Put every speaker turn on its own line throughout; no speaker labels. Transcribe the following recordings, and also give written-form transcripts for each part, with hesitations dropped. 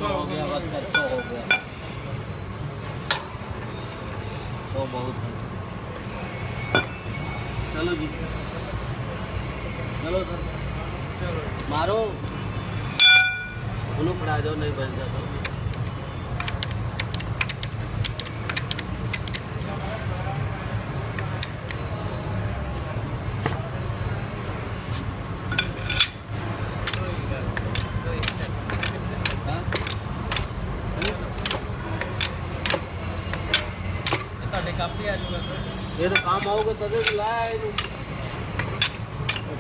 हो गया बस कर 100 हो गया 100 बहुत है। चलो जी चलो सर मारो उन्होंने पढ़ा जाओ नहीं बन जाता। ये तो काम आओगे तब लाया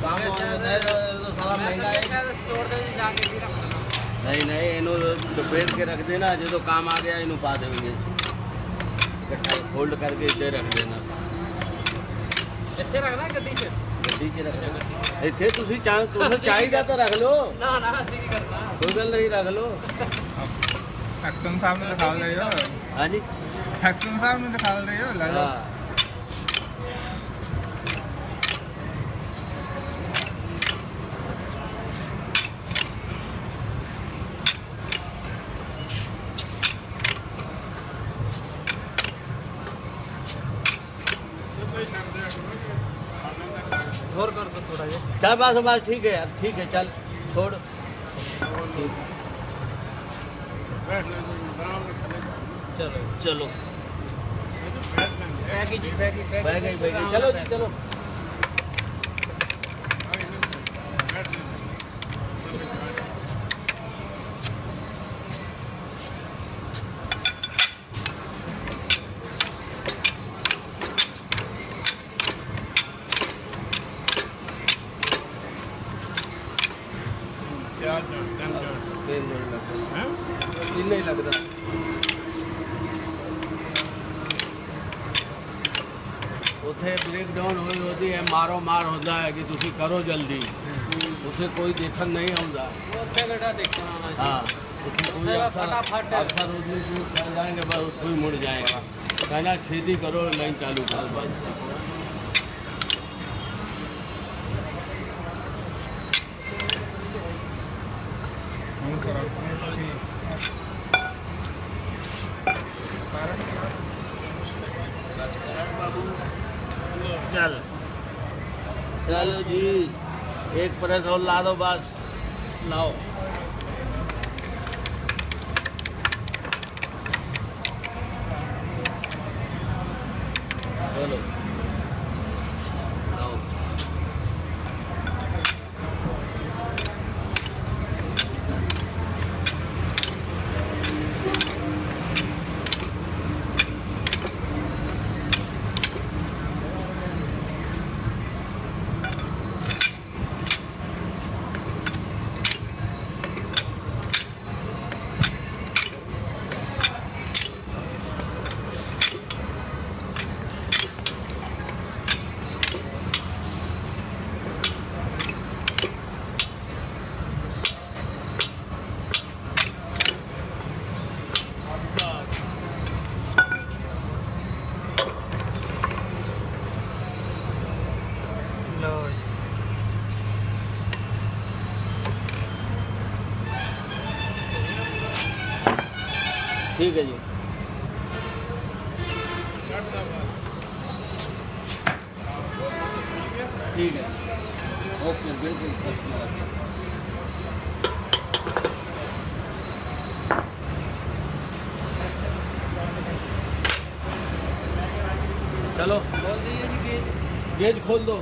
काम सारा महंगा है। स्टोर जाके नहीं नहीं इन्हों लपेट के रख देना जो तो काम आ गया इन्हों पा देंगे इकट्ठा फोल्ड करके इधर रख देना।
ਇੱਥੇ ਰੱਖਣਾ ਗੱਡੀ 'ਚ
रख ਇੱਥੇ ਤੁਸੀਂ ਤੁਹਾਨੂੰ ਚਾਹੀਦਾ ਤਾਂ ਰੱਖ ਲਓ।
ਨਾ ਨਾ ਅਸੀਂ ਕੀ ਕਰਨਾ
ਕੋਈ ਗੱਲ ਨਹੀਂ ਰੱਖ ਲਓ।
एक्शन साहब ने दिखा दे हो।
हां जी
एक्शन साहब ने दिखा दे हो ले लो।
और कर दो थोड़ा ये
चल बस ठीक है यार ठीक है चल छोड़
चलो
चलो
बैग
चलो जी चलो। नहीं लगता उथे ब्रेकडाउन होती है मारो मार होता है कि तुसी करो जल्दी उसे कोई देखन नहीं आता। हाँ अक्सर कर जाएंगे बस उसको ही मुड़ जाएगा कहना छेदी करो लाइन चालू करो बस। चल चलो जी एक प्रेस और ला दो बस लाओ। चलो लाओ ठीक है जी ठीक है ओके बिल्कुल चलो खोल दीजिए जी गेज खोल दो।